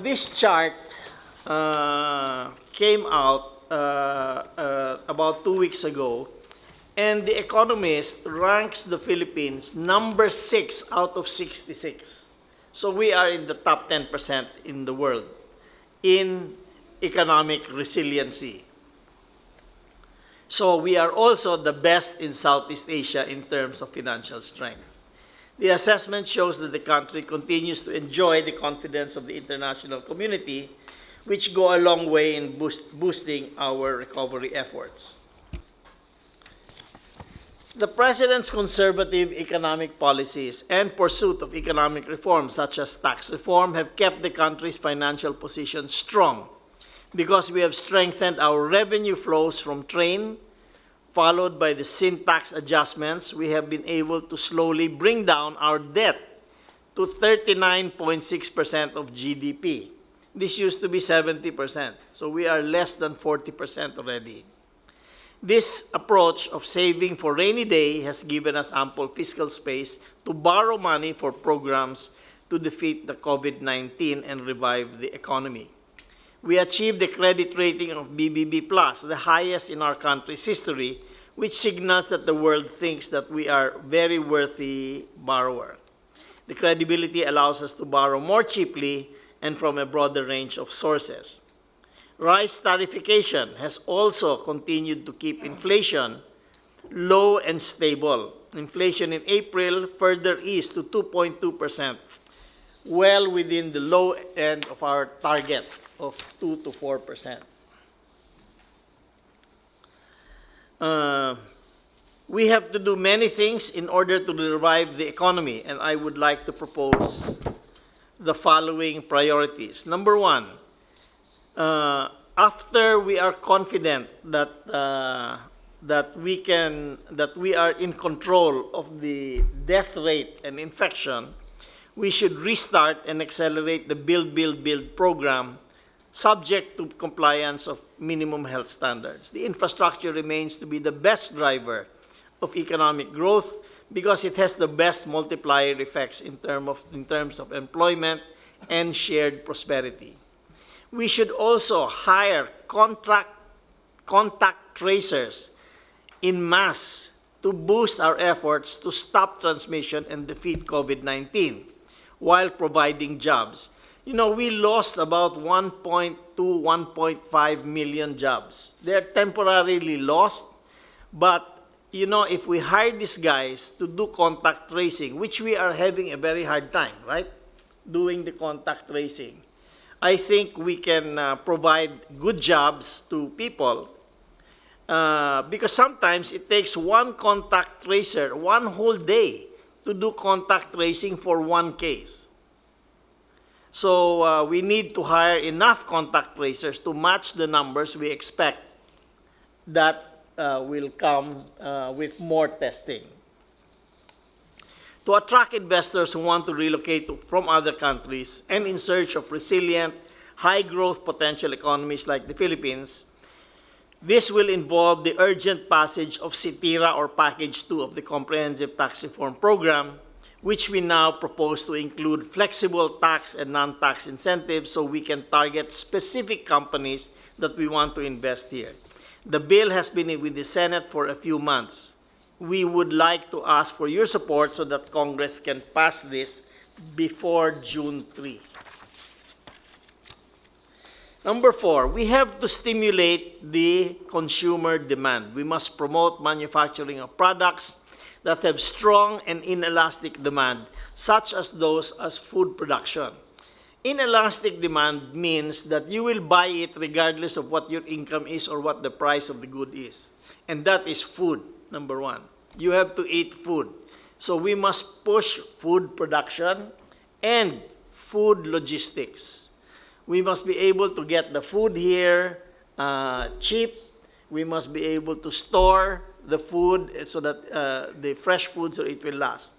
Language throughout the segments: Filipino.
This chart came out about 2 weeks ago, and The Economist ranks the Philippines number 6 out of 66. So we are in the top 10% in the world in economic resiliency. So we are also the best in Southeast Asia in terms of financial strength. The assessment shows that the country continues to enjoy the confidence of the international community, which go a long way in boosting our recovery efforts. The President's conservative economic policies and pursuit of economic reform, such as tax reform, have kept the country's financial position strong because we have strengthened our revenue flows from trade, followed by the sin tax adjustments. We have been able to slowly bring down our debt to 39.6% of GDP. This used to be 70%, so we are less than 40% already. This approach of saving for rainy day has given us ample fiscal space to borrow money for programs to defeat the COVID-19 and revive the economy. We achieved the credit rating of BBB+, the highest in our country's history, which signals that the world thinks that we are a very worthy borrower. The credibility allows us to borrow more cheaply and from a broader range of sources. Rice tariffication has also continued to keep inflation low and stable. Inflation in April further eased to 2.2%, well within the low end of our target of 2 to 4%. We have to do many things in order to revive the economy, and I would like to propose the following priorities. Number one, after we are confident that we are in control of the death rate and infection, we should restart and accelerate the Build program, subject to compliance of minimum health standards. The infrastructure remains to be the best driver of economic growth because it has the best multiplier effects in terms of employment and shared prosperity. We should also hire contact tracers in mass to boost our efforts to stop transmission and defeat COVID-19 while providing jobs. You know, we lost about 1.2, 1.5 million jobs. They're temporarily lost, but you know, if we hire these guys to do contact tracing, which we are having a very hard time, right? Doing the contact tracing, I think we can provide good jobs to people because sometimes it takes one contact tracer one whole day to do contact tracing for one case. So we need to hire enough contact tracers to match the numbers we expect that will come with more testing. To attract investors who want to relocate from other countries and in search of resilient, high-growth potential economies like the Philippines, this will involve the urgent passage of CITIRA or Package 2 of the Comprehensive Tax Reform Program, which we now propose to include flexible tax and non-tax incentives so we can target specific companies that we want to invest here. The bill has been with the Senate for a few months. We would like to ask for your support so that Congress can pass this before June 3. Number 4, we have to stimulate the consumer demand. We must promote manufacturing of products that have strong and inelastic demand, such as those as food production. Inelastic demand means that you will buy it regardless of what your income is or what the price of the good is. And that is food, number 1. You have to eat food. So we must push food production and food logistics. We must be able to get the food here cheap. We must be able to store the food so that the fresh food so it will last.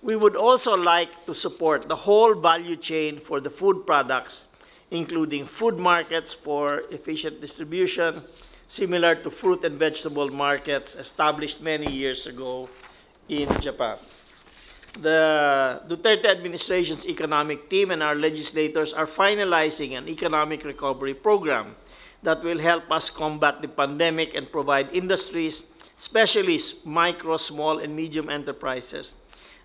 We would also like to support the whole value chain for the food products, including food markets for efficient distribution, similar to fruit and vegetable markets established many years ago in Japan. The Duterte administration's economic team and our legislators are finalizing an economic recovery program that will help us combat the pandemic and provide industries, especially micro, small, and medium enterprises,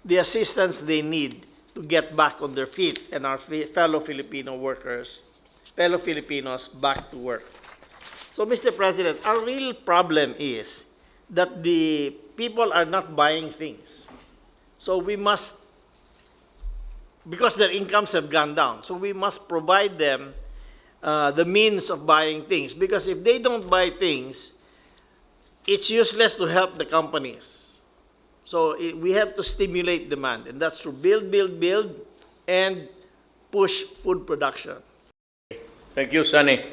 the assistance they need to get back on their feet and our fellow Filipinos back to work. So, Mr. President, our real problem is that the people are not buying things. So we must, because their incomes have gone down, so we must provide them the means of buying things. Because if they don't buy things, it's useless to help the companies. So we have to stimulate demand, and that's through build, and push food production. Thank you, Sunny.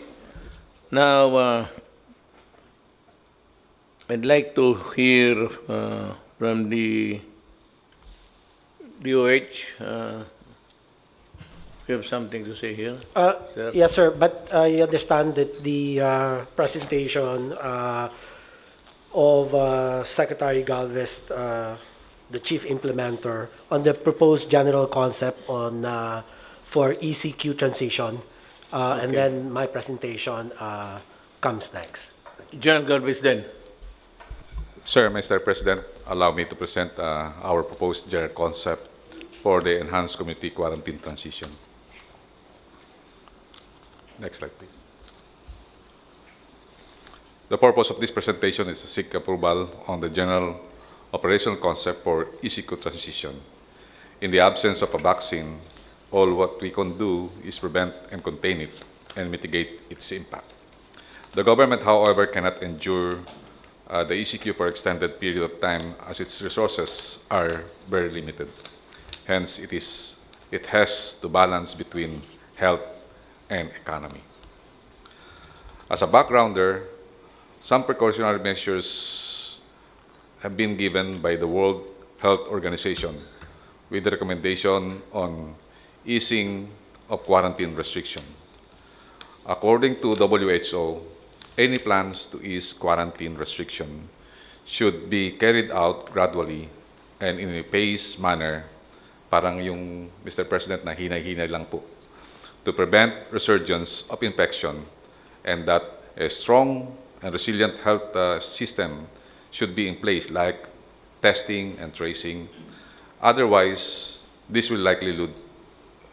Now, I'd like to hear from the DOH. You have something to say here? Sir? Yes, sir. But I understand that the presentation of Secretary Galvez, the chief implementer, on the proposed general concept on for ECQ transition, and then my presentation comes next. General Galvez then. Sir, Mr. President, allow me to present our proposed general concept for the enhanced community quarantine transition. Next slide, please. The purpose of this presentation is to seek approval on the general operational concept for ECQ transition. In the absence of a vaccine, all what we can do is prevent and contain it and mitigate its impact. The government, however, cannot endure the ECQ for extended period of time as its resources are very limited. Hence, it has to balance between health and economy. As a backgrounder, some precautionary measures have been given by the World Health Organization with the recommendation on easing of quarantine restriction. According to WHO, any plans to ease quarantine restriction should be carried out gradually and in a phased manner, parang yung Mr. President na hinay-hinay lang po, to prevent resurgence of infection, and that a strong and resilient health system should be in place, like testing and tracing. Otherwise, this will likely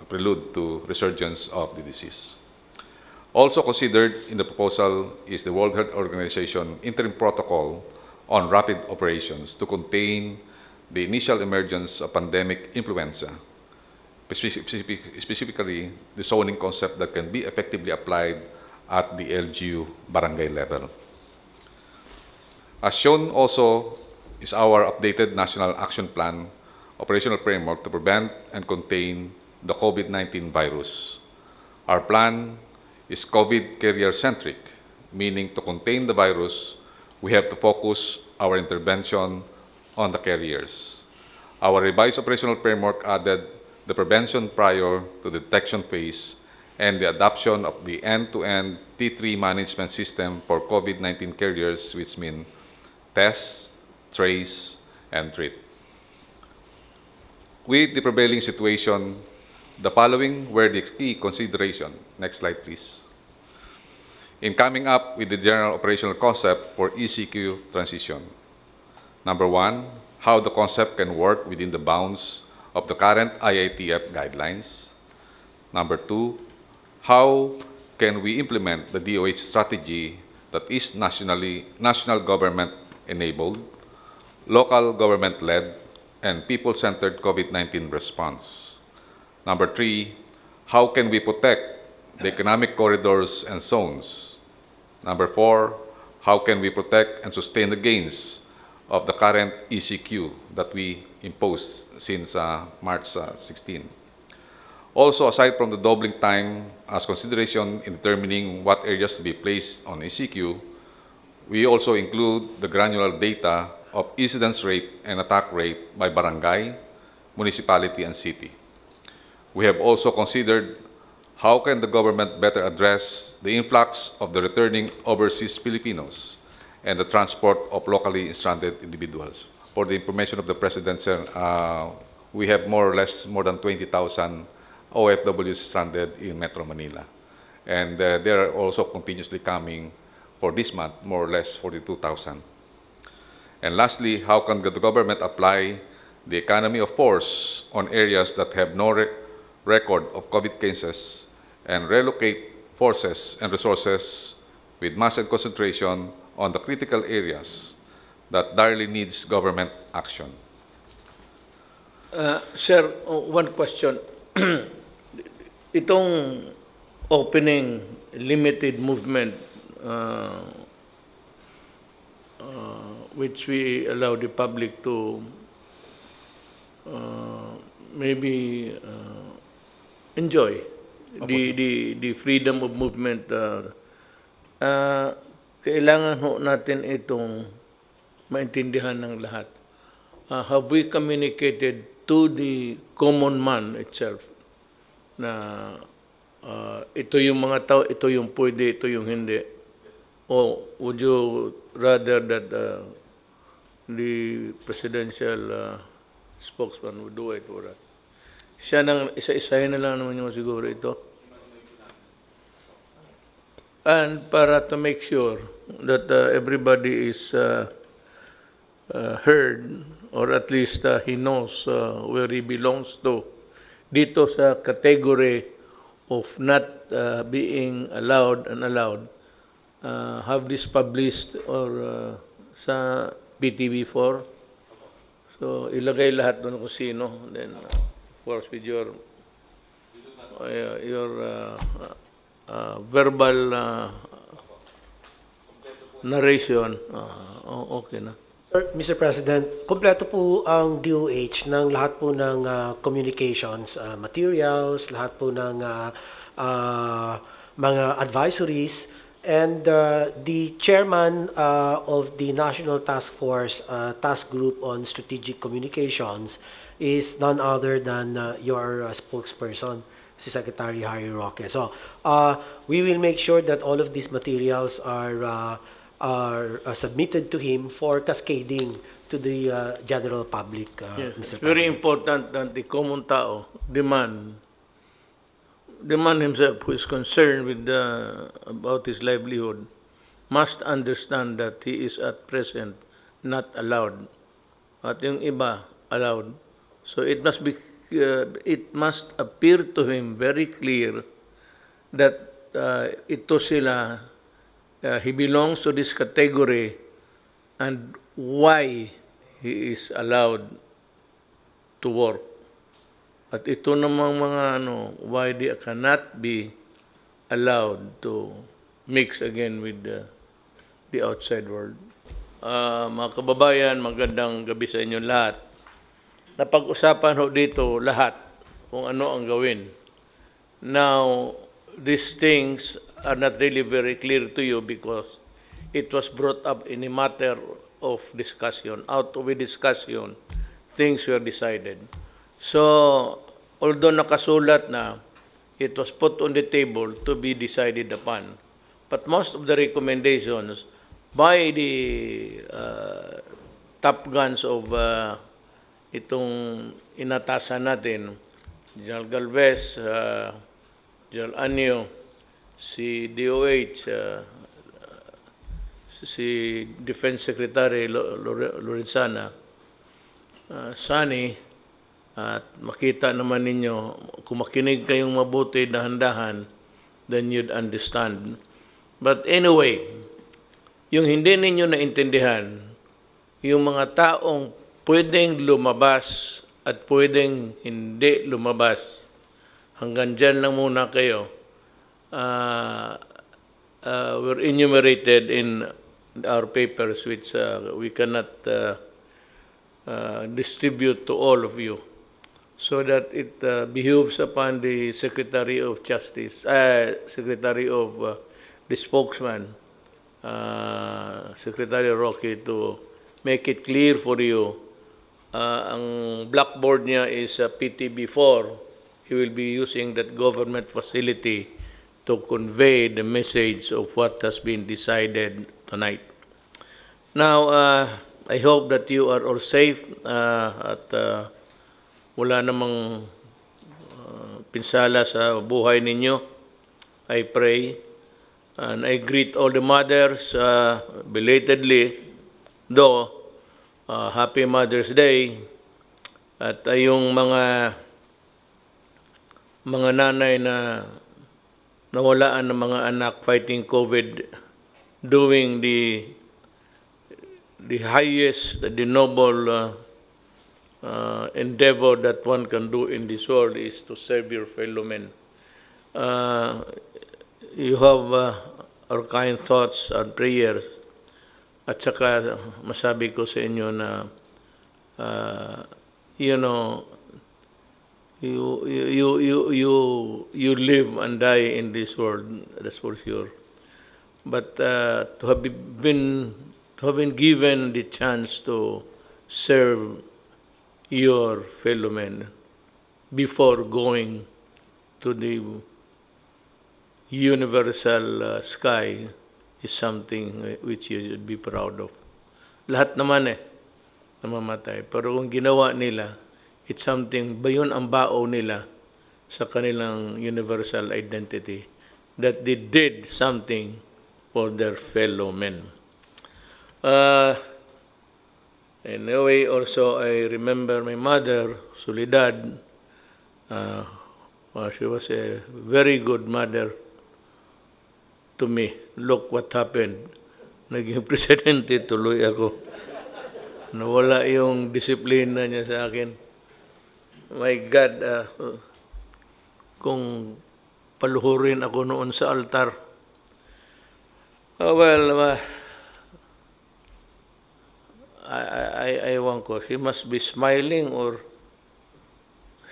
prelude to resurgence of the disease. Also considered in the proposal is the World Health Organization interim protocol on rapid operations to contain the initial emergence of pandemic influenza, specifically the zoning concept that can be effectively applied at the LGU barangay level. As shown also is our updated National Action Plan operational framework to prevent and contain the COVID-19 virus. Our plan is COVID carrier-centric, meaning to contain the virus, we have to focus our intervention on the carriers. Our revised operational framework added the prevention prior to the detection phase and the adoption of the end-to-end T3 management system for COVID-19 carriers, which mean test, trace, and treat. With the prevailing situation, the following were the key consideration. Next slide, please. In coming up with the general operational concept for ECQ transition. Number one, how the concept can work within the bounds of the current IATF guidelines. Number two, how can we implement the DOH strategy that is national government enabled, local government led, and people-centered COVID-19 response. Number three, how can we protect the economic corridors and zones? Number four, how can we protect and sustain the gains of the current ECQ that we imposed since March 16? Also, aside from the doubling time as consideration in determining what areas to be placed on ECQ, we also include the granular data of incidence rate and attack rate by barangay, municipality, and city. We have also considered how can the government better address the influx of the returning overseas Filipinos and the transport of locally stranded individuals. For the information of the President, sir, we have more or less more than 20,000 OFWs stranded in Metro Manila. And they are also continuously coming for this month, more or less 42,000. And lastly, how can the government apply the economy of force on areas that have no record of COVID cases and relocate forces and resources with mass and concentration on the critical areas that direly needs government action? Sir, one question. Itong opening limited movement which we allow the public to maybe enjoy the freedom of movement, kailangan ho natin itong maintindihan ng lahat. Have we communicated to the common man itself na ito yung mga tao, ito yung pwede, ito yung hindi? Or would you rather that the presidential spokesman would do it for us? Siya nang isa-isahin na lang naman yung siguro ito. And para to make sure that everybody is heard, or at least he knows where he belongs to, dito sa category of not being allowed and allowed, have this published or sa PTV4. So ilagay lahat doon kung sino. Then of course with your verbal narration, okay na. Mr. President, kompleto po ang DOH ng lahat po ng communications materials, lahat po ng mga advisories, and the chairman of the National Task Force Task Group on Strategic Communications is none other than your spokesperson, si Secretary Harry Roque. So we will make sure that all of these materials are submitted to him for cascading to the general public, Yes, Mr. it's President. very important that the common tao demand himself, who is concerned with about his livelihood, must understand that he is at present not allowed, at yung iba allowed. So it must appear to him very clear that ito sila, he belongs to this category, and why he is allowed to work. At ito namang mga why they cannot be allowed to mix again with the outside world. Mga kababayan, magandang gabi sa inyo lahat. Napag-usapan ho dito lahat kung ano ang gawin. Now, these things are not really very clear to you because it was brought up in a matter of discussion. Out of a discussion, things were decided. So, although nakasulat na, it was put on the table to be decided upon. But most of the recommendations by the top guns of itong inatasan natin, General Galvez, General Anyo, si DOH, si Defense Secretary Lorenzana, Sani, at makita naman ninyo, kung makinig kayong mabuti, dahan-dahan, then you'd understand. But anyway, yung hindi ninyo naintindihan, yung mga taong pwedeng lumabas at pwedeng hindi lumabas, hanggang dyan lang muna kayo, were enumerated in our papers, which we cannot distribute to all of you, so that it behooves upon the Secretary of Justice, Secretary of the spokesman, Secretary Roque, to make it clear for you. Ang blackboard niya is PTB4. He will be using that government facility to convey the message of what has been decided tonight. Now, I hope that you are all safe at wala namang pinsala sa buhay ninyo. I pray and I greet all the mothers belatedly, though Happy Mother's Day. At yung mga nanay na nawalaan ng mga anak fighting COVID, doing the highest, the noble endeavor that one can do in this world is to serve your fellow men. You have our kind thoughts and prayers. At saka masabi ko sa inyo na you know, you live and die in this world, that's for sure. But to have been given the chance to serve your fellow men before going to the universal sky is something which you should be proud of. Lahat naman namamatay. Pero kung ginawa nila, it's something, bayon ang bao nila sa kanilang universal identity, that they did something for their fellow men. Anyway, also I remember my mother, Soledad. She was a very good mother to me. Look what happened. Naging presidente tuloy ako. Nawala yung disiplina niya sa akin. My God, kung paluhurin ako noon sa altar. I want ko. She must be smiling or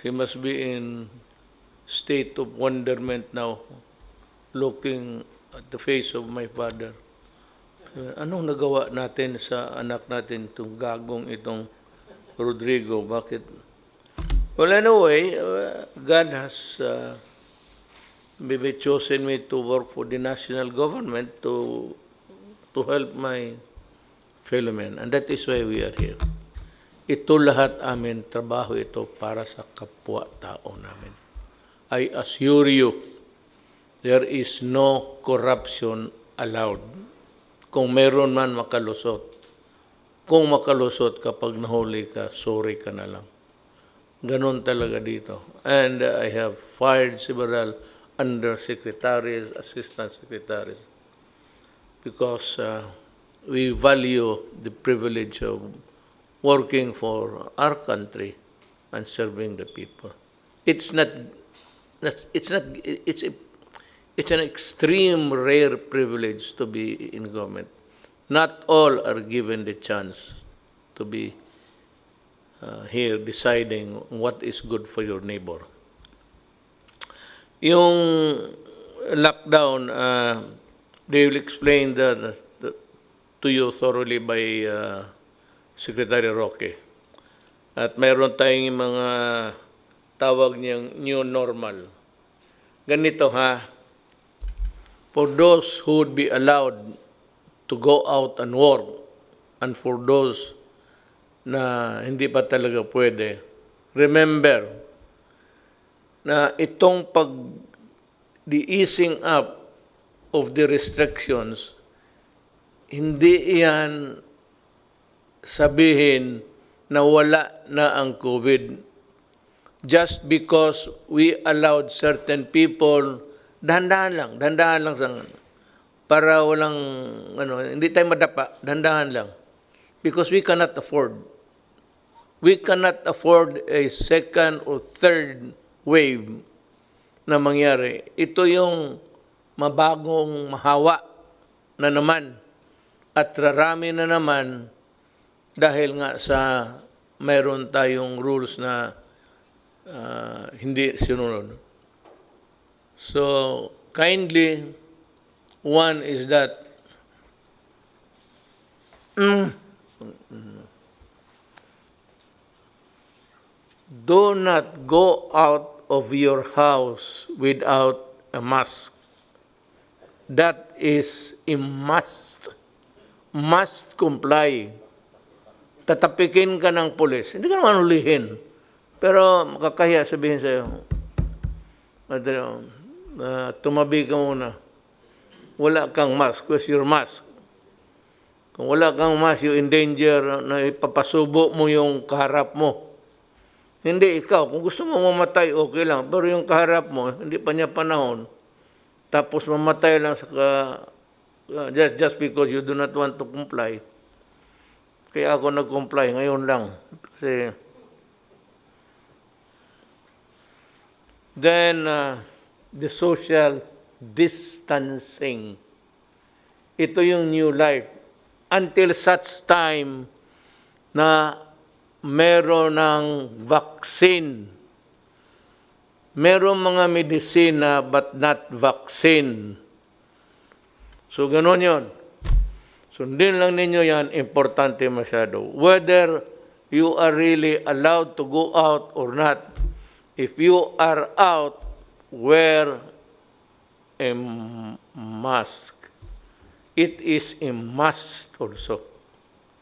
she must be in state of wonderment now, looking at the face of my father. Anong nagawa natin sa anak natin, itong gagong itong Rodrigo? Bakit? Well, anyway, God has maybe chosen me to work for the national government to help my fellow men. And that is why we are here. Ito lahat amin, trabaho ito para sa kapwa-tao namin. I assure you, there is no corruption allowed. Kung meron man makalusot. Kung makalusot kapag nahuli ka, sorry ka na lang. Ganon talaga dito. And I have fired several undersecretaries, assistant secretaries, because we value the privilege of working for our country and serving the people. It's an extreme rare privilege to be in government. Not all are given the chance to be here deciding what is good for your neighbor. Yung lockdown, they will explain that to you thoroughly by Secretary Roque. At mayroon tayong mga tawag niyang new normal. Ganito for those who would be allowed to go out and work, and for those na hindi pa talaga pwede, remember na itong the easing up of the restrictions, hindi yan sabihin na wala na ang COVID. Just because we allowed certain people, dahan-dahan lang sa para walang hindi tayo madapa, dahan-dahan lang. Because we cannot afford. We cannot afford a second or third wave na mangyari. Ito yung mabagong mahawa na naman at rarami na naman dahil nga sa mayroon tayong rules na hindi sinunod. So, kindly, one is that do not go out of your house without a mask. That is a must. Must comply. Tatapikin ka ng pulis. Hindi ka naman ulihin. Pero makakahiya sabihin sa'yo, tumabi ka muna. Wala kang mask. Where's your mask? Kung wala kang mask, you in danger na ipapasubo mo yung kaharap mo. Hindi ikaw. Kung gusto mo mamatay, okay lang. Pero yung kaharap mo, hindi pa niya panahon. Tapos mamatay lang sa just because you do not want to comply. Kaya ako nag-comply ngayon lang. Kasi then the social distancing. Ito yung new life. Until such time na meron ng vaccine. Meron mga medisina but not vaccine. So, ganun yun. Sundin lang ninyo yan, importante masyado. Whether you are really allowed to go out or not, if you are out, wear a mask. It is a must also.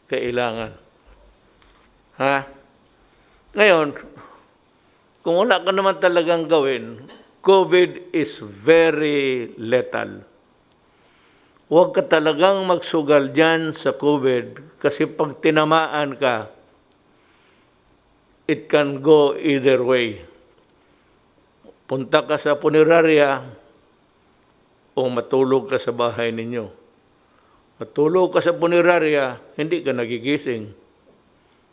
Kailangan. Ha? Ngayon, kung wala ka naman talagang gawin, COVID is very lethal. Huwag ka talagang magsugal dyan sa COVID kasi pag tinamaan ka, it can go either way. Punta ka sa punerarya o matulog ka sa bahay ninyo. Matulog ka sa punerarya, hindi ka nagigising.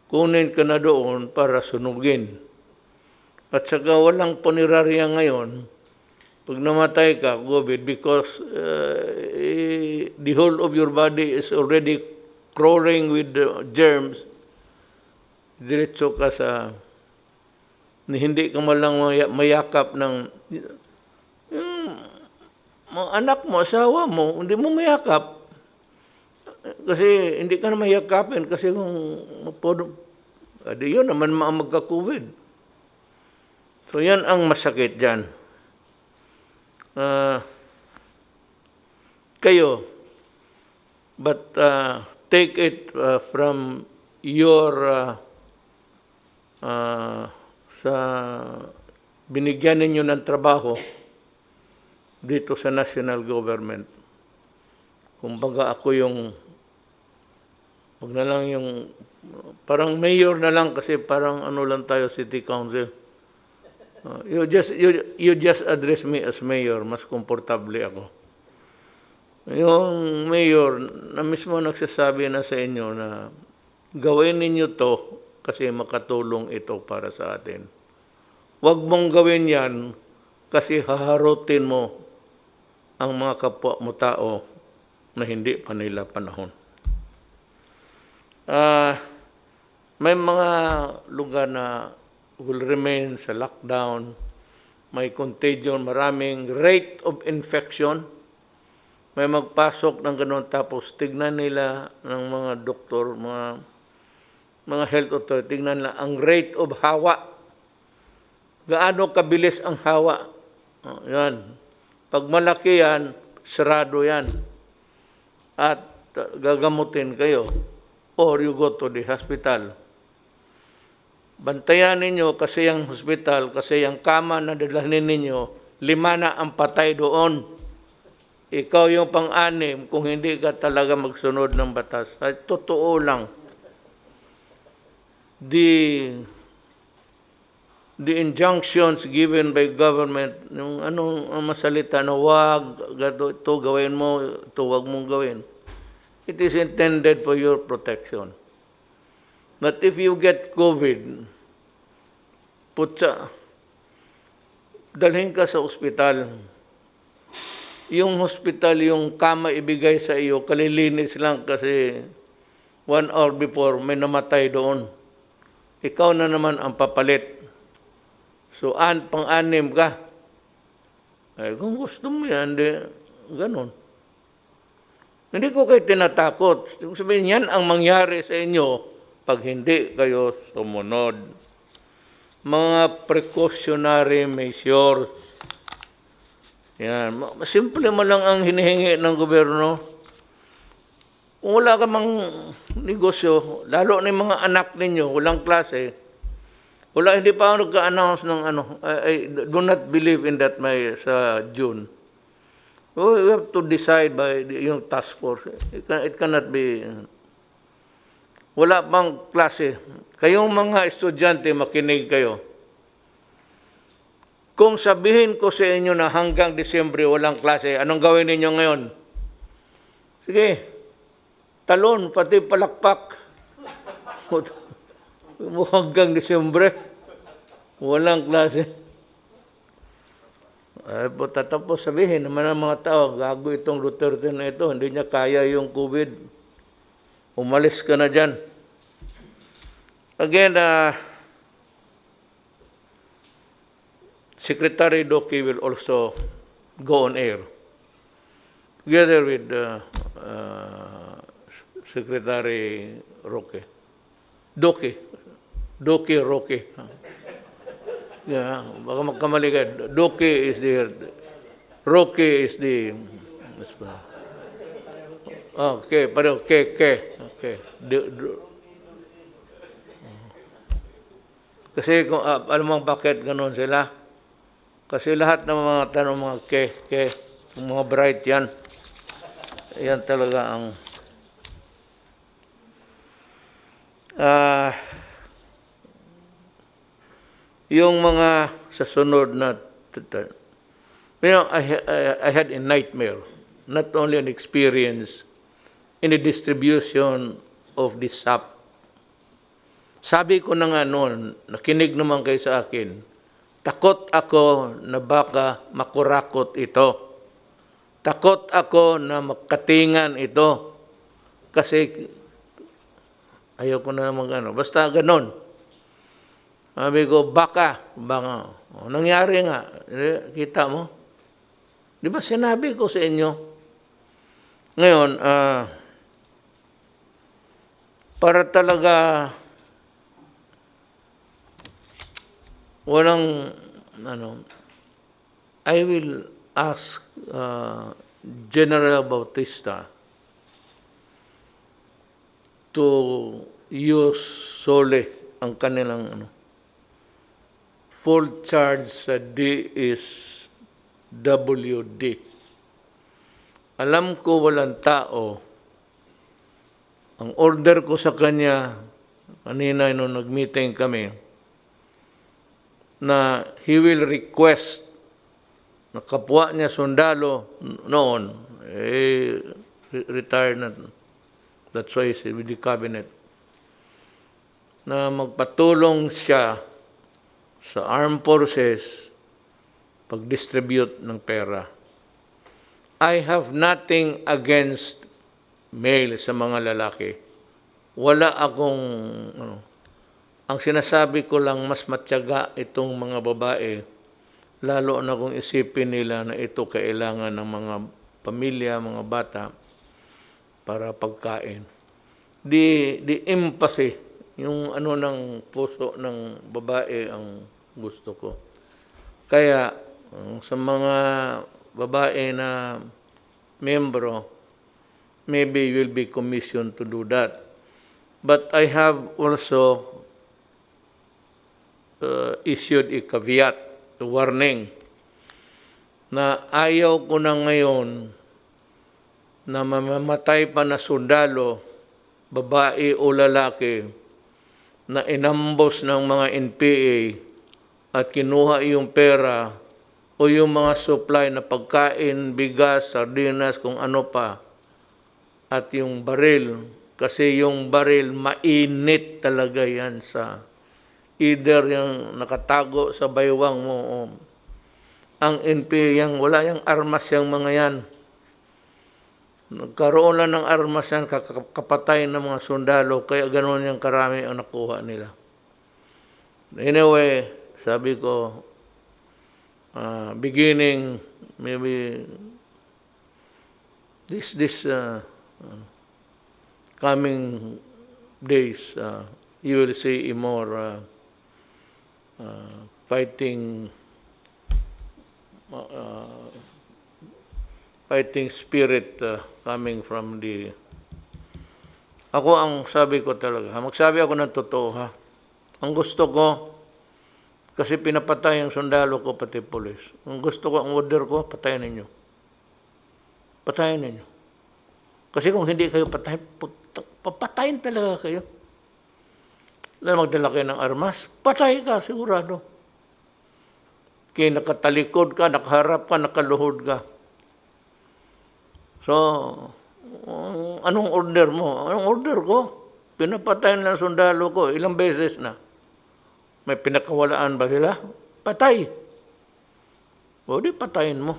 Kunin ka na doon para sunugin. At saka walang punerarya ngayon, pag namatay ka, COVID, because the whole of your body is already crawling with germs, diretso ka sa, hindi ka malang mayakap ng, yung mga anak mo, asawa mo, hindi mo mayakap. Kasi hindi ka na mayakapin kasi kung yun naman magka-COVID. So yan ang masakit dyan. Kayo, but take it from your sa binigyan ninyo ng trabaho dito sa national government. Kumbaga ako yung wag na lang yung parang mayor na lang kasi parang ano lang tayo, city council. You just address me as mayor, mas komportable ako. Yung mayor na mismo nagsasabi na sa inyo na gawin ninyo to kasi makatulong ito para sa atin. Huwag mong gawin yan kasi haharutin mo ang mga kapwa mo tao na hindi pa nila panahon. May mga lugar na will remain sa lockdown, may contagion, maraming rate of infection, may magpasok ng gano'n tapos tignan nila ng mga doktor, mga health authority, tignan nila ang rate of hawa. Gaano kabilis ang hawa? Yan. Pag malaki yan, sarado yan. At gagamutin kayo. Or you go to the hospital. Bantayan ninyo kasi yung hospital, kasi yung kama na dalhin ninyo, 5 na ang patay doon. Ikaw yung pang-anim kung hindi ka talaga magsunod ng batas. Ay, totoo lang. The injunctions given by government, yung anong masalita na wag, ito gawin mo, ito wag mong gawin. It is intended for your protection. But if you get COVID, dalhin ka sa ospital. Yung hospital, yung kama ibigay sa iyo, kalilinis lang kasi 1 hour before may namatay doon. Ikaw na naman ang papalit. So, pang-anim ka. Ay, kung gusto mo yan, ganun. Hindi ko kayo tinatakot. Sabihin, yan ang mangyari sa inyo pag hindi kayo sumunod. Mga precautionary measures. Yan. Simple mo lang ang hinihingi ng gobyerno. Kung wala ka mang negosyo, lalo na yung mga anak ninyo, walang klase, Wala, hindi pa ako nagka-announce ng ano. I do not believe in that sa June. We have to decide by yung task force. It cannot be. Wala pang klase. Kayong mga estudyante, makinig kayo. Kung sabihin ko sa inyo na hanggang Disyembre walang klase, anong gawin ninyo ngayon? Sige, talon, pati palakpak. Hanggang Disyembre, walang klase. Ay po, tatapos sabihin naman ng mga tao, gago itong Duterte na ito, hindi niya kaya yung COVID. Umalis ka na dyan. Again, Secretary Doki will also go on air together with Secretary Roque. Doki Roque. Yeah, baka magkamali ka. Doki is the, Roque is the, okay, pero okay. Kasi kung alam mo bakit ganoon sila? Kasi lahat ng mga tanong mga mga bright yan. Yan talaga ang yung mga sa sunod na I had a nightmare, not only an experience in the distribution of the SAP. Sabi ko na nga noon, nakinig naman kayo sa akin, takot ako na baka makurakot ito. Takot ako na makatingan ito. Kasi ayaw ko na naman gano'n. Basta gano'n. Sabi ko, baka. Nangyari nga. Kita mo? Di ba sinabi ko sa inyo? Ngayon, para talaga walang, I will ask General Bautista to use solely ang kanilang full charge sa DSWD. Alam ko walang tao. Ang order ko sa kanya, kanina nung nag-meeting kami, na he will request na kapwa niya sundalo noon, retired na. That's why he's with the cabinet. Na magpatulong siya sa armed forces pag-distribute ng pera. I have nothing against male sa mga lalaki. Wala akong ang sinasabi ko lang, mas matyaga itong mga babae, lalo na kung isipin nila na ito kailangan ng mga pamilya, mga bata, para pagkain. The empathy, yung ng puso ng babae ang gusto ko. Kaya, sa mga babae na membro, maybe you will be commissioned to do that. But I have also issued a caveat, a warning, na ayaw ko na ngayon na mamamatay pa na sundalo, babae o lalaki, na inambos ng mga NPA at kinuha yung pera o yung mga supply na pagkain, bigas, sardinas, kung ano pa, at yung baril. Kasi yung baril, mainit talaga yan sa either yung nakatago sa baywang mo o ang NPA, wala yung armas yung mga yan. Nagkaroon lang ng armas yan, kapatay ng mga sundalo, kaya ganoon yung karami ang nakuha nila. Anyway, sabi ko, beginning, maybe this coming days, you will see a more fighting spirit coming from the... Ako ang sabi ko talaga, magsabi ako ng totoo ha. Ang gusto ko, Kasi pinapatay ang sundalo ko, pati polis. Ang gusto ko, ang order ko, patayin ninyo. Patayin ninyo. Kasi kung hindi kayo patayin, papatayin talaga kayo. Dahil magdala kayo ng armas, patay ka, sigurado. Kaya nakatalikod ka, nakaharap ka, nakaluhod ka. So, anong order mo? Anong order ko? Pinapatayin lang sundalo ko. Ilang beses na. May pinakawalaan ba sila? Patay. O di patayin mo.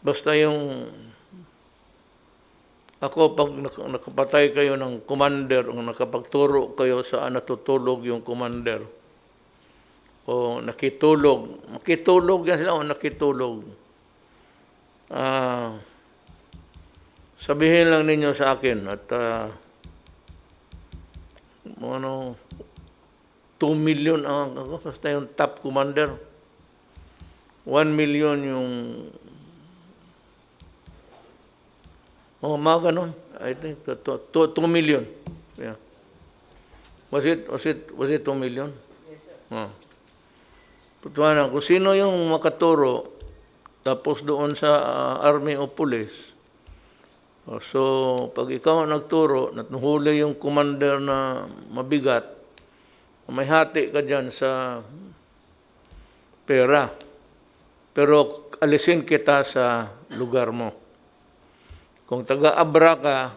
Basta yung ako, pag nakapatay kayo ng commander, o nakapagturo kayo saan natutulog yung commander, o nakitulog, makitulog yan sila o nakitulog, sabihin lang ninyo sa akin at 2 million ang ako, basta yung top commander, 1 million yung mga ganun. I think 2 million. Yeah. Was it 2 million? Yes, sir. Putuanan, kung sino yung makaturo, tapos doon sa army o police. So, pag ikaw nagturo, natuhuli yung commander na mabigat, may hati ka dyan sa pera. Pero alisin kita sa lugar mo. Kung taga-Abra ka,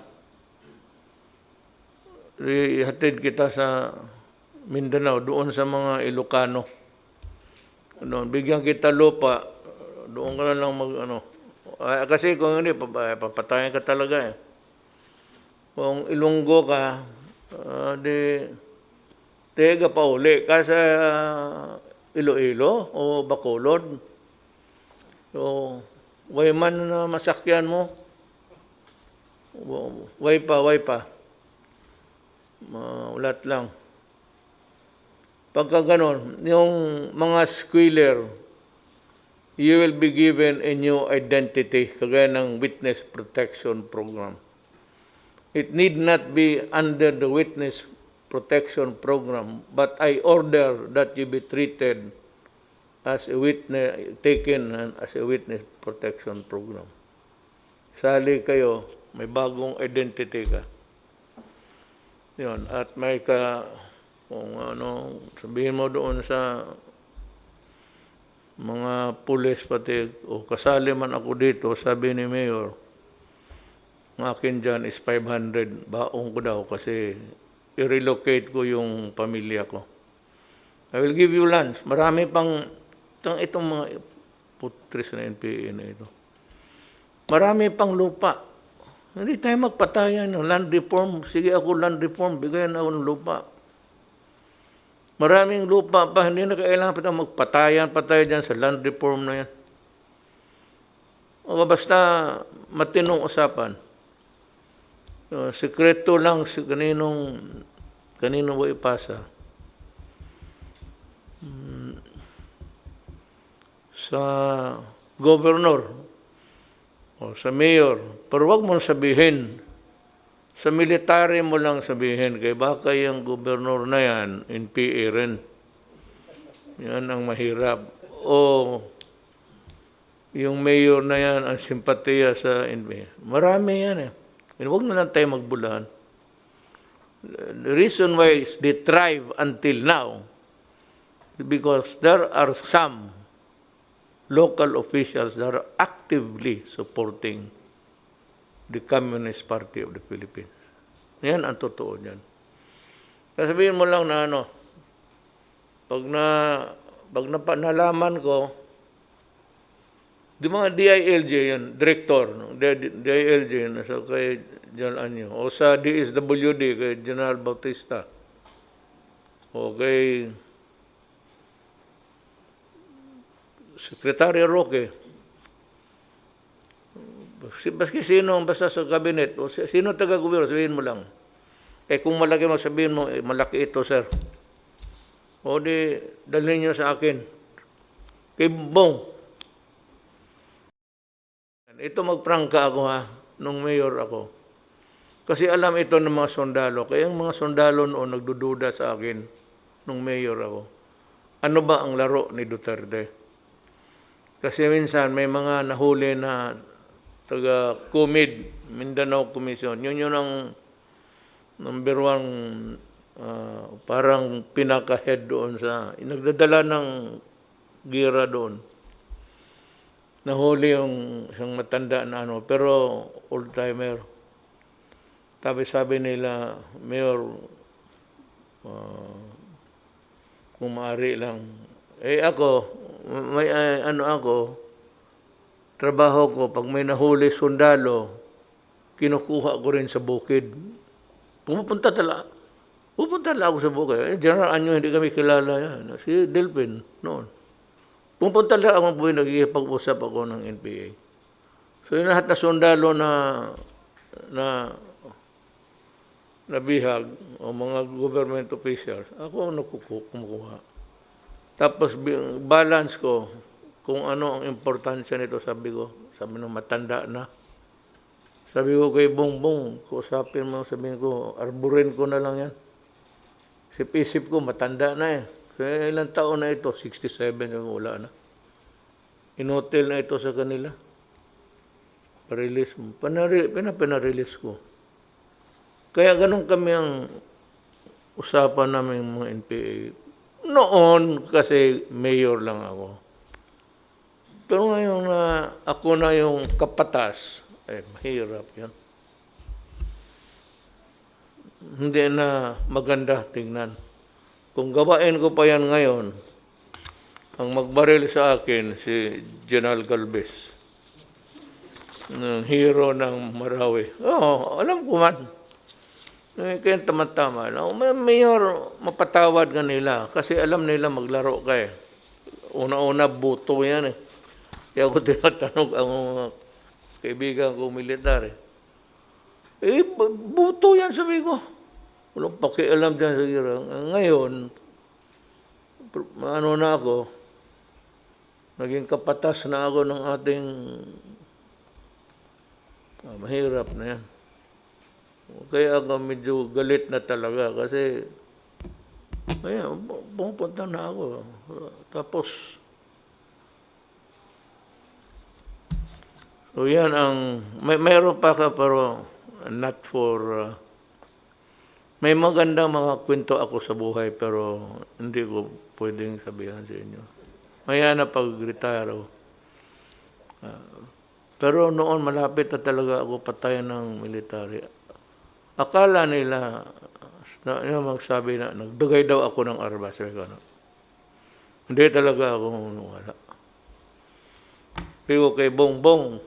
ihatid kita sa Mindanao, doon sa mga Ilocano. Bigyan kita lupa, doon ka na lang kasi kung hindi, papatayin ka talaga eh. Kung Ilonggo ka, tega pa uli ka sa Iloilo o Bacolod. So, way man na masakyan mo, way pa. Ulat lang. Pagka ganon, yung mga squealer, you will be given a new identity, kagaya ng Witness Protection Program. It need not be under the Witness Protection Program, but I order that you be treated as a witness, taken as a Witness Protection Program. Sali kayo, may bagong identity ka. Yun, at may kung sabihin mo doon sa mga pulis pati, o kasali man ako dito, sabi ni Mayor, ang akin dyan is 500, baong ko daw kasi i-relocate ko yung pamilya ko. I will give you lunch. Marami pang, itong mga putris na NPA na ito. Marami pang lupa. Hindi tayo magpatayan ng land reform. Sige ako land reform, bigayan ako ng lupa. Maraming lupa pa, hindi na kailangan pa tayo magpatayan pa tayo dyan sa land reform na yan. O basta matinong usapan. Sekreto lang si kanino mo ipasa. Sa governor o sa mayor, pero wag mong sabihin, sa military mo lang sabihin, kaya baka yung gobernador na yan, NPA rin. Yan ang mahirap. O yung mayor na yan, ang simpatiya sa NPA. Marami yan eh. Huwag na lang tayo magbulahan. The reason why they thrive until now is because there are some local officials that are actively supporting the Communist Party of the Philippines. Yan ang totoo niyan. Sabihin mo lang na pag nalaman ko, di mga DILG yan, director, DILG, nasa kay General Anyo, o sa DSWD, kay General Bautista, o kay Secretary Roque, baski sino ang basta sa cabinet, o sino taga-gobyerno, sabihin mo lang. Kung malaki mo, sabihin mo, malaki ito, sir. O di, dalhin nyo sa akin. Kay Bong. Ito magprangka ako nung mayor ako. Kasi alam ito ng mga sundalo. Kaya yung mga sundalo noon nagdududa sa akin. nung mayor ako. Ano ba ang laro ni Duterte? Kasi minsan may mga nahuli na taga COMED, Mindanao Commission. Yun ang number one parang pinaka-head doon sa, nagdadala ng gira doon. Nahuli yung isang matanda na ano, pero old-timer. Sabi nila, Mayor, kung maaari lang. Ako, may trabaho ko, pag may nahuli sundalo, kinukuha ko rin sa bukid. Pupunta talaga ako sa bukid. General Anyo, hindi kami kilala yan. Si Delphin, noon. Pupunta lang ako po, nagkikipag-usap ako ng NPA. So yung lahat na sundalo na bihag o mga government officials, ako ang kumukuha. Tapos balance ko kung ano ang importansya nito, sabi ng matanda na. Sabi ko kay Bongbong, kusapin mo, sabihin ko, arburin ko na lang yan. Isip ko, matanda na eh. Kaya ilang taon na ito, 67, wala na. In-hotel na ito sa kanila. Pa-release mo. Pinarelease ko. Kaya ganun kami ang usapan namin mga NPA. Noon, kasi mayor lang ako. Pero ngayon na ako na yung kapatas, mahirap yan. Hindi na maganda tingnan. Kung gawain ko pa yan ngayon, ang magbaril sa akin si General Galvez, hero ng Marawi. Alam ko man. Kaya tama-tama. Mayor, mapatawad ka nila kasi alam nila maglaro ka eh. Una-una, buto yan eh. Kaya ako tinatanong ang mga kaibigan ko militar eh. Buto yan, sabi ko. Walang pakialam dyan sa gira. Ngayon, na ako, naging kapatas na ako ng ating mahirap na yan. Kaya ako medyo galit na talaga kasi pupunta na ako. Tapos, so yan ang, mayroon pa ka pero not for, may magandang mga kwento ako sa buhay pero hindi ko pwedeng sabihan sa inyo. Maya na pag-retire ako. Pero noon malapit na talaga ako patayan ng military. Akala nila, magsabi na, nagbigay daw ako ng armas. Hindi talaga ako wala. Pero kay Bongbong,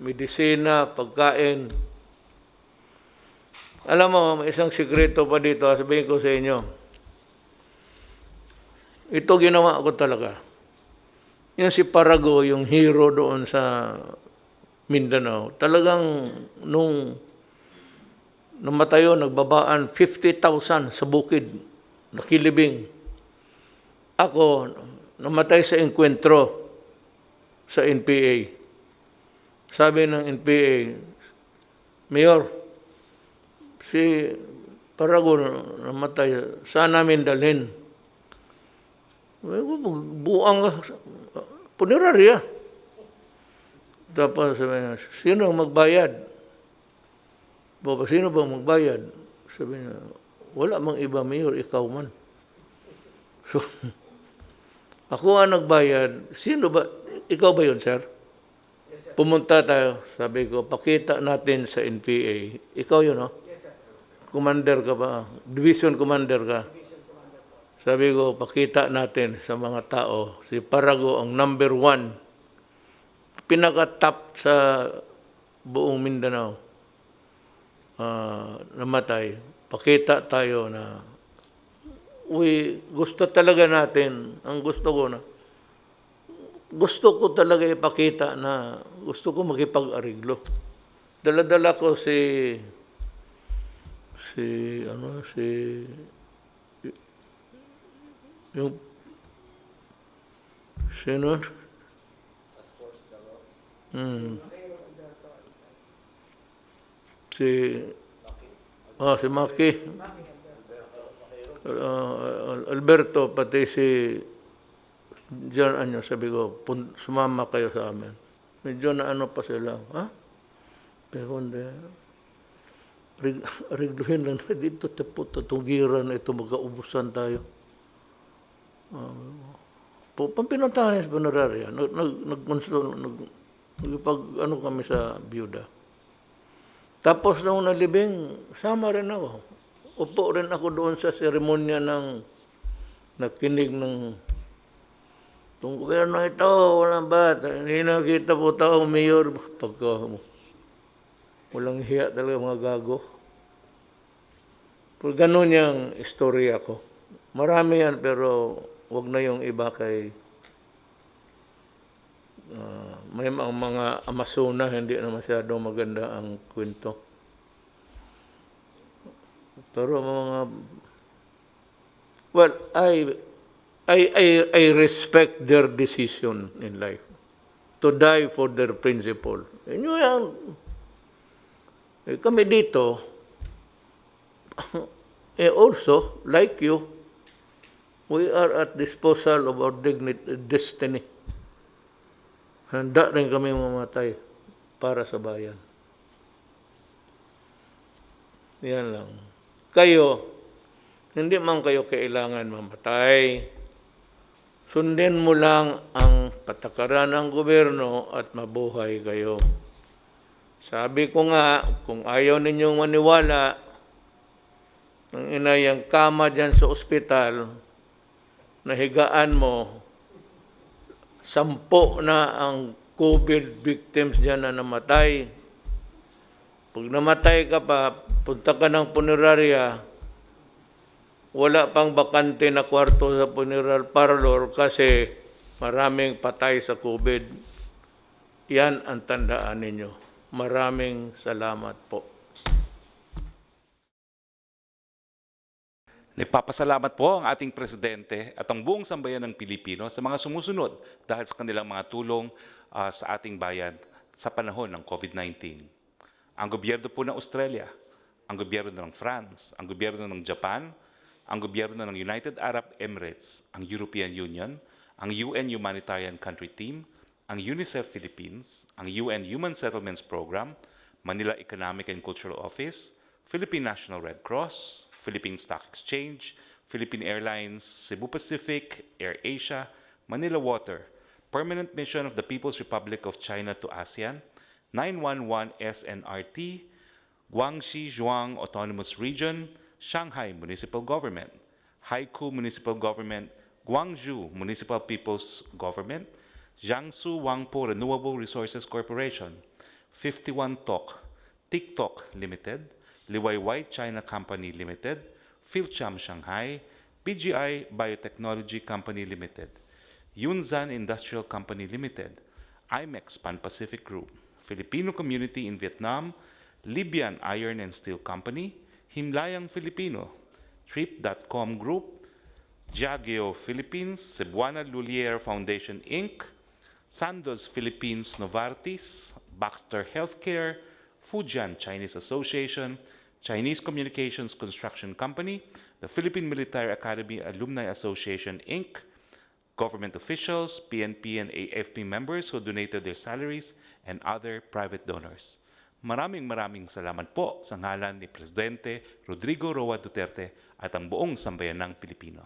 medisina, pagkain. Alam mo, may isang sikreto pa dito, sabihin ko sa inyo. Ito ginawa ko talaga. Yung si Parago, yung hero doon sa Mindanao, talagang nung namatayo, nagbabaan 50,000 sa bukid, nakilibing. Ako, namatay sa enkwentro sa NPA. Sabi ng NPA, Mayor, si Parago namatay, saan namin dalhin? Buang punerarya. Tapos sabi niya, sino magbayad? Sino bang magbayad? Sabi niya, wala mang iba, Mayor, ikaw man. So, ako ang nagbayad. Sino ba? Ikaw ba yun, sir? Yes, sir. Pumunta tayo. Sabi ko, pakita natin sa NPA. Ikaw yun, no? Yes, sir. Commander ka ba? Division commander ka? Division commander po. Sabi ko, pakita natin sa mga tao. Si Parago ang number 1. Pinaka-top sa buong Mindanao. Namatay. Pakita tayo na gusto talaga natin, ang gusto ko talaga ipakita na gusto ko makipag-ariglo. Dala-dala ko yung sino? Si Maki. Alberto, pati si John, sabi ko, sumama kayo sa amin. Medyo na pa sila, ha? Pero hindi, arigluhin lang na dito, tugiran ito, magkaubusan tayo. Pampinuntahan sa punerarya, nagpag kami sa biyuda. Tapos nung nalibing, sama rin ako. Upo rin ako doon sa seremonya ng nakinig ng itong gobyerno ito, walang ba't, hindi nakita po tao, mayor, pagka walang hiya talaga mga gago. Pero ganun yung istorya ko. Marami yan, pero wag na yung iba kay may mga Amazona, hindi na masyado maganda ang kwento. Pero well, I respect their decision in life to die for their principle. Inyo yan. Kami dito, also, like you, we are at disposal of our destiny. Handa rin kami mamatay para sa bayan. Yan lang. Kayo, hindi man kayo kailangan mamatay. Sundin mo lang ang patakaran ng gobyerno at mabuhay kayo. Sabi ko nga, kung ayaw ninyong maniwala, ang inayang kama dyan sa ospital, nahigaan mo, 10 na ang COVID victims dyan na namatay. Pag namatay ka pa, punta ka ng punerarya, wala pang bakante na kwarto sa funeral parlor kasi maraming patay sa COVID. Yan ang tandaan ninyo. Maraming salamat po. Nagpapasalamat po ang ating Presidente at ang buong sambayan ng Pilipino sa mga sumusunod dahil sa kanilang mga tulong sa ating bayan sa panahon ng COVID-19. Ang gobyerno po ng Australia, ang gobyerno ng France, ang gobyerno ng Japan, ang gobyerno ng United Arab Emirates, ang European Union, ang UN Humanitarian Country Team, ang UNICEF Philippines, ang UN Human Settlements Program, Manila Economic and Cultural Office, Philippine National Red Cross, Philippine Stock Exchange, Philippine Airlines, Cebu Pacific, AirAsia, Manila Water, Permanent Mission of the People's Republic of China to ASEAN, 911 SNRT, Guangxi Zhuang Autonomous Region, Shanghai Municipal Government, Haikou Municipal Government, Guangzhou Municipal People's Government, Jiangsu Wangpo Renewable Resources Corporation, 51 Talk, TikTok Limited, Liwayway China Company Limited, Philcham Shanghai, BGI Biotechnology Company Limited, Yunzan Industrial Company Limited, IMEX Pan-Pacific Group, Filipino Community in Vietnam, Libyan Iron and Steel Company, Himlayang Filipino, Trip.com Group, Diageo Philippines, Cebuana Lulier Foundation Inc., Sandoz Philippines Novartis, Baxter Healthcare, Fujian Chinese Association, Chinese Communications Construction Company, the Philippine Military Academy Alumni Association Inc., government officials, PNP and AFP members who donated their salaries, and other private donors. Maraming salamat po sa ngalan ni Presidente Rodrigo Roa Duterte at ang buong sambayan ng Pilipino.